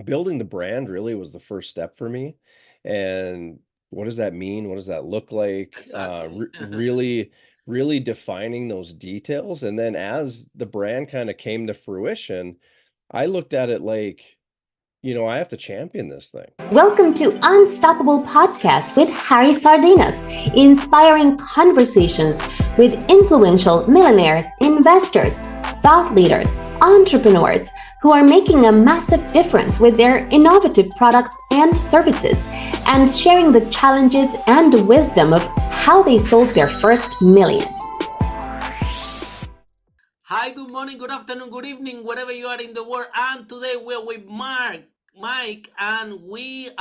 building the brand really was the first step for me. And what does that mean? What does that look like? Exactly. Really defining those details. And then as the brand kind of came to fruition, I looked at it like, I have to champion this thing. Welcome to Unstoppable Podcast with Harry Sardinas, inspiring conversations with influential millionaires, investors, thought leaders, entrepreneurs who are making a massive difference with their innovative products and services, and sharing the challenges and wisdom of how they sold their first million. Hi, good morning, good afternoon, good evening, wherever you are in the world. And today we're with Mike, and we're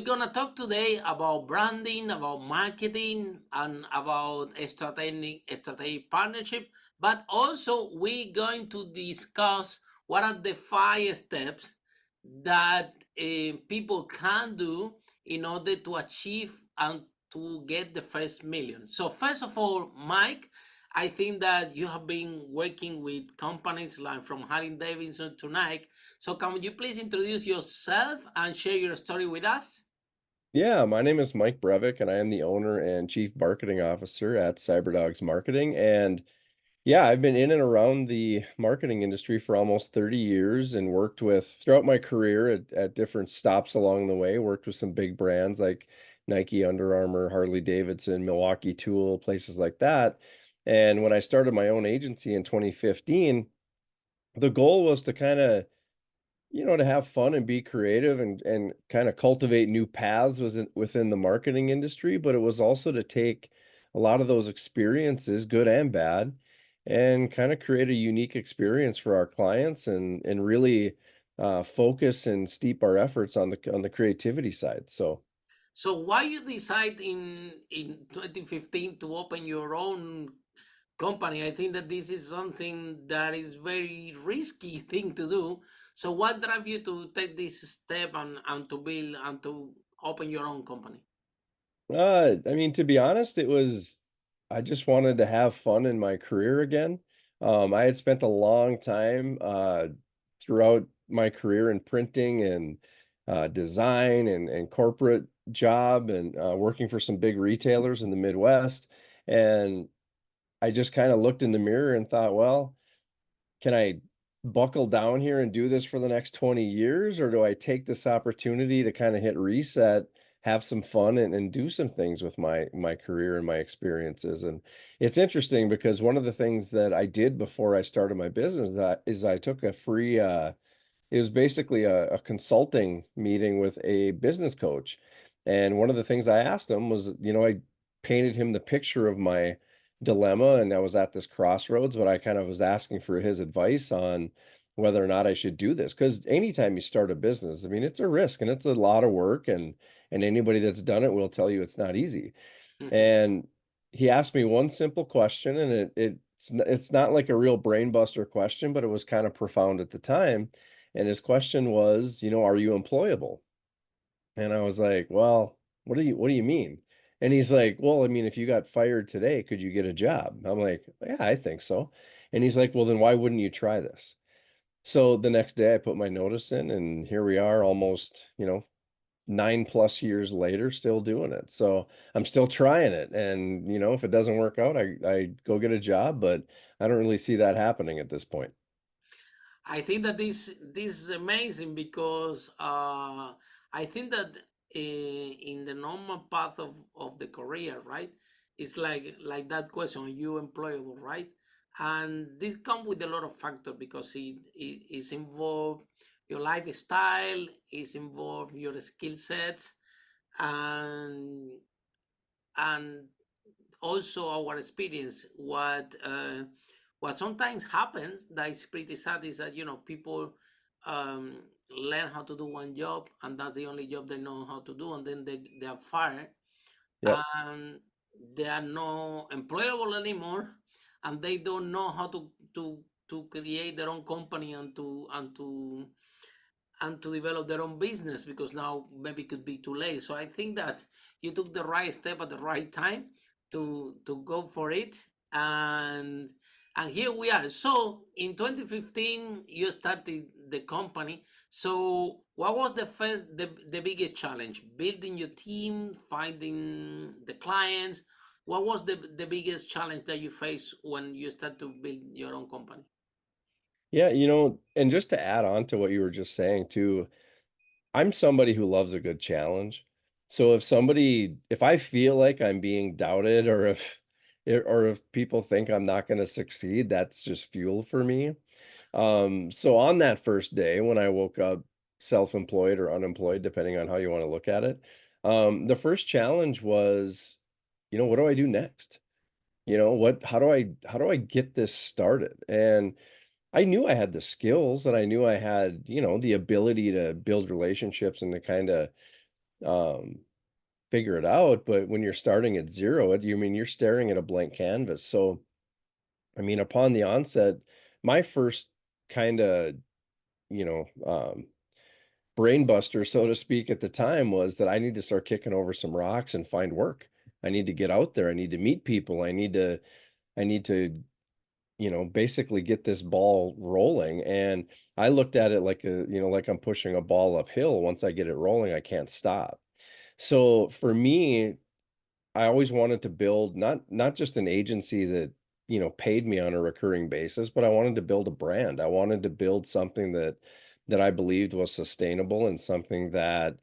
gonna talk today about branding, about marketing, and about strategic partnership. But also we're going to discuss what are the 5 steps that people can do in order to achieve and to get the first million. So first of all, Mike, I think that you have been working with companies like from Harry Davidson to Nike. So can you please introduce yourself and share your story with us? Yeah, my name is Mike Brevik, and I am the owner and chief marketing officer at CyberDogs Marketing. And yeah, I've been in and around the marketing industry for almost 30 years and worked with throughout my career at different stops along the way, worked with some big brands like Nike, Under Armour, Harley Davidson, Milwaukee Tool, places like that. And when I started my own agency in 2015, the goal was to kind of to have fun and be creative and kind of cultivate new paths within the marketing industry, but it was also to take a lot of those experiences, good and bad, and kind of create a unique experience for our clients and really focus and steep our efforts on the creativity side. So So why you decide in 2015 to open your own company? I think that this is something that is very risky thing to do. So what drive you to take this step and to build and to open your own company? I mean, to be honest, I just wanted to have fun in my career again. I had spent a long time throughout my career in printing and design and corporate job and working for some big retailers in the Midwest. And I just kind of looked in the mirror and thought, well, can I buckle down here and do this for the next 20 years, or do I take this opportunity to kind of hit reset, have some fun and do some things with my career and my experiences? And it's interesting because one of the things that I did before I started my business that is I took a free it was basically a consulting meeting with a business coach. And one of the things I asked him was, I painted him the picture of my dilemma and I was at this crossroads, but I kind of was asking for his advice on whether or not I should do this. Because anytime you start a business, I mean, it's a risk and it's a lot of work and anybody that's done it will tell you it's not easy. And he asked me one simple question, and it's not like a real brain buster question, but it was kind of profound at the time. And his question was, are you employable? And I was like, well, what do you mean? And he's like, well, I mean, if you got fired today, could you get a job? I'm like, yeah, I think so. And he's like, well, then why wouldn't you try this? So the next day I put my notice in, and here we are almost, 9+ years later, still doing it. So I'm still trying it. And, if it doesn't work out, I go get a job, but I don't really see that happening at this point. I think that this is amazing because I think that in the normal path of the career, right? It's like that question: are you employable, right? And this comes with a lot of factors because it is involved your lifestyle, is involved your skill sets, and and also our experience. What sometimes happens that is pretty sad is that people um, learn how to do one job and that's the only job they know how to do, and then they are fired Yep. and they are not employable anymore, and they don't know how to create their own company and to develop their own business because now maybe it could be too late. So I think that you took the right step at the right time to go for it. And And here we are. So in 2015, you started the company. So what was the biggest challenge? Building your team, finding the clients. What was the biggest challenge that you faced when you start to build your own company? Yeah, and just to add on to what you were just saying too, I'm somebody who loves a good challenge. So if I feel like I'm being doubted, or if people think I'm not going to succeed, that's just fuel for me. So on that first day when I woke up self-employed or unemployed, depending on how you want to look at it, the first challenge was, what do I do next? How do I get this started? And I knew I had the skills, and I knew I had, the ability to build relationships and to kind of um, figure it out. But when you're starting at zero, you're staring at a blank canvas. So, upon the onset, my first kind of, you know, um, brain buster, so to speak, at the time was that I need to start kicking over some rocks and find work. I need to get out there. I need to meet people. I need to basically get this ball rolling. And I looked at it like I'm pushing a ball uphill. Once I get it rolling, I can't stop. So for me, I always wanted to build not just an agency that, paid me on a recurring basis, but I wanted to build a brand. I wanted to build something that I believed was sustainable, and something that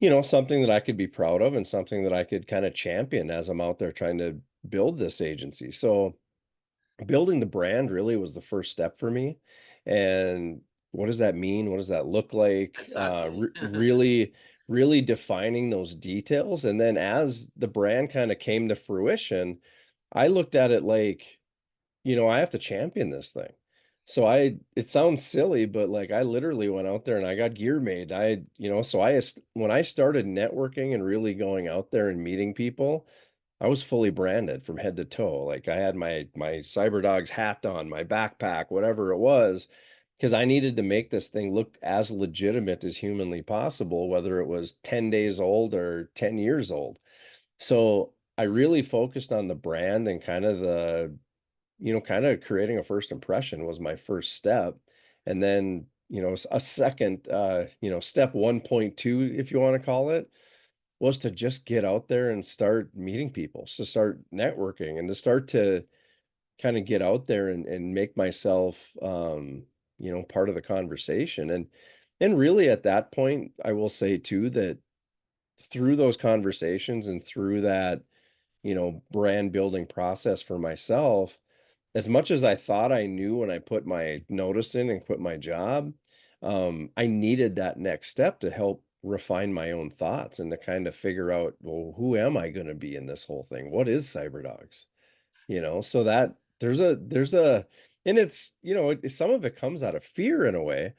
I could be proud of, and something that I could kind of champion as I'm out there trying to build this agency. So building the brand really was the first step for me. And what does that mean? What does that look like? Exactly. Really defining those details. And then as the brand kind of came to fruition, I looked at it like, I have to champion this thing. So it sounds silly, but like I literally went out there and I got gear made. When I started networking and really going out there and meeting people, I was fully branded from head to toe. Like I had my CyberDogs hat on, my backpack, whatever it was, because I needed to make this thing look as legitimate as humanly possible, whether it was 10 days old or 10 years old. So I really focused on the brand, and kind of creating a first impression was my first step. And then, a second, step 1.2, if you want to call it, was to just get out there and start meeting people, to start networking, and to start to kind of get out there and make myself, part of the conversation. And really at that point, I will say too, that through those conversations and through that, brand building process for myself, as much as I thought I knew when I put my notice in and quit my job, I needed that next step to help refine my own thoughts and to kind of figure out, well, who am I going to be in this whole thing? What is CyberDogs? So that and it's, some of it comes out of fear in a way,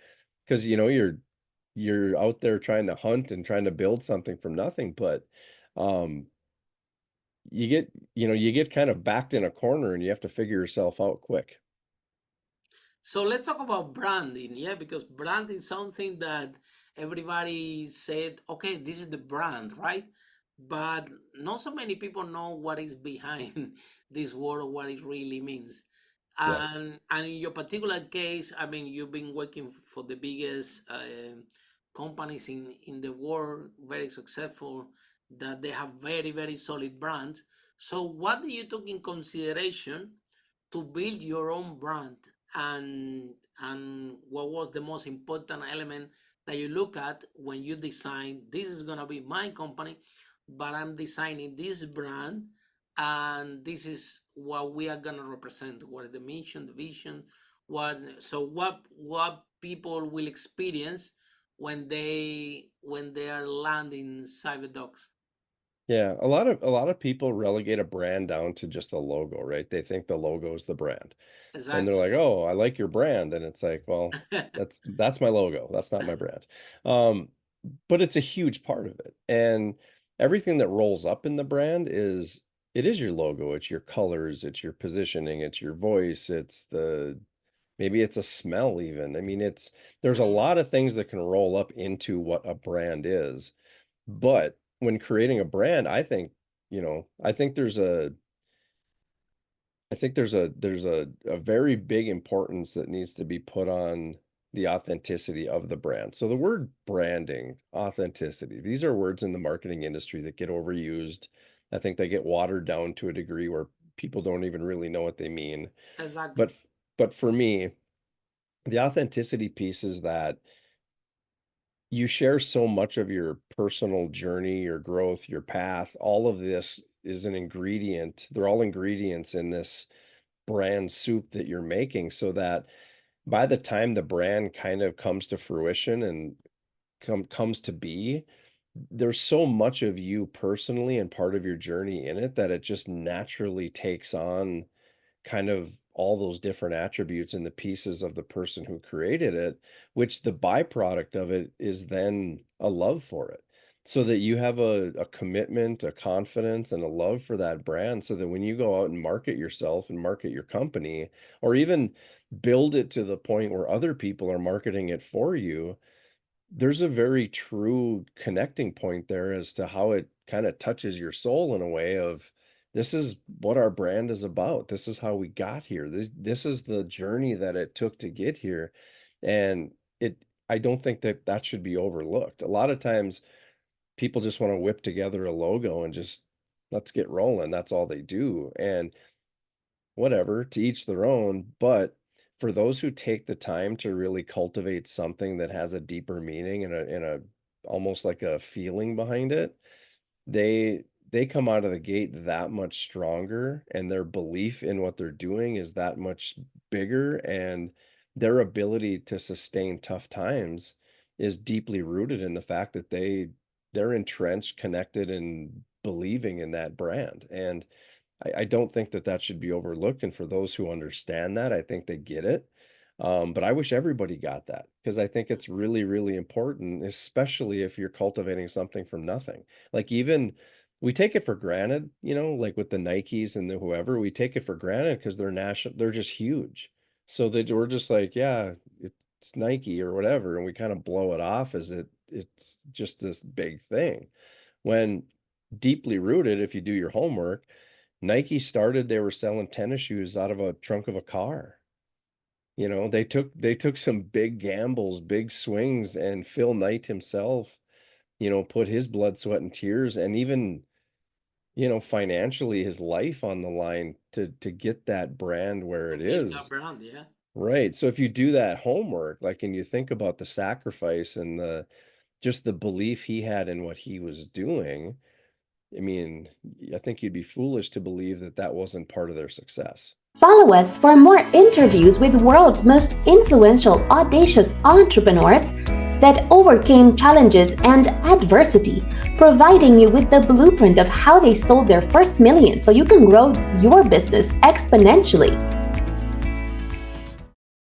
because, you're out there trying to hunt and trying to build something from nothing. But, um, you get kind of backed in a corner and you have to figure yourself out quick. So let's talk about branding, yeah, because brand is something that everybody said, okay, this is the brand, right? But not so many people know what is behind this word or what it really means. Yeah. And in your particular case, I mean, you've been working for the biggest companies in the world, very successful, that they have very, very solid brands. So what do you took in consideration to build your own brand, and what was the most important element that you look at when you design, this is going to be my company, but I'm designing this brand, and this is what we are going to represent, what is the mission, the vision, what people will experience when they are landing CyberDogs. Yeah, a lot of people relegate a brand down to just the logo, right? They think the logo is the brand. And they're Exactly. like, "Oh, I like your brand." And it's like, "Well, that's my logo. That's not my brand." Um, but it's a huge part of it. And everything that rolls up in the brand it is your logo, it's your colors, it's your positioning, it's your voice, maybe it's a smell even. There's a Mhm. lot of things that can roll up into what a brand is. But when creating a brand, I think there's I think there's a very big importance that needs to be put on the authenticity of the brand. So the word branding, authenticity, these are words in the marketing industry that get overused. I think they get watered down to a degree where people don't even really know what they mean. Exactly. But for me, the authenticity piece is that you share so much of your personal journey, your growth, your path. All of this is an ingredient. They're all ingredients in this brand soup that you're making, so that by the time the brand kind of comes to fruition and comes to be, there's so much of you personally and part of your journey in it that it just naturally takes on kind of all those different attributes and the pieces of the person who created it, which the byproduct of it is then a love for it. So that you have a commitment, a confidence, and a love for that brand, so that when you go out and market yourself and market your company, or even build it to the point where other people are marketing it for you, there's a very true connecting point there as to how it kind of touches your soul in a way of, this is what our brand is about. This is how we got here. This is the journey that it took to get here. And I don't think that that should be overlooked. A lot of times people just want to whip together a logo and just, let's get rolling. That's all they do. And whatever, to each their own. But for those who take the time to really cultivate something that has a deeper meaning and a almost like a feeling behind it, they come out of the gate that much stronger, and their belief in what they're doing is that much bigger, and their ability to sustain tough times is deeply rooted in the fact that they're entrenched, connected, and believing in that brand. And I don't think that that should be overlooked. And for those who understand that, I think they get it. But I wish everybody got that, because I think it's really, really important, especially if you're cultivating something from nothing. Like, even we take it for granted, like with the Nikes and the whoever, we take it for granted because they're just huge. So that we're just like, yeah, it's Nike or whatever, and we kind of blow it off as it's just this big thing. When deeply rooted, if you do your homework, Nike started, they were selling tennis shoes out of a trunk of a car. They took some big gambles, big swings, and Phil Knight himself, put his blood, sweat, and tears, and even, financially his life on the line to get that brand where it Build that is. brand, yeah. Right. So if you do that homework, like, and you think about the sacrifice and just the belief he had in what he was doing, I mean, I think you'd be foolish to believe that that wasn't part of their success. Follow us for more interviews with world's most influential, audacious entrepreneurs that overcame challenges and adversity, providing you with the blueprint of how they sold their first million so you can grow your business exponentially.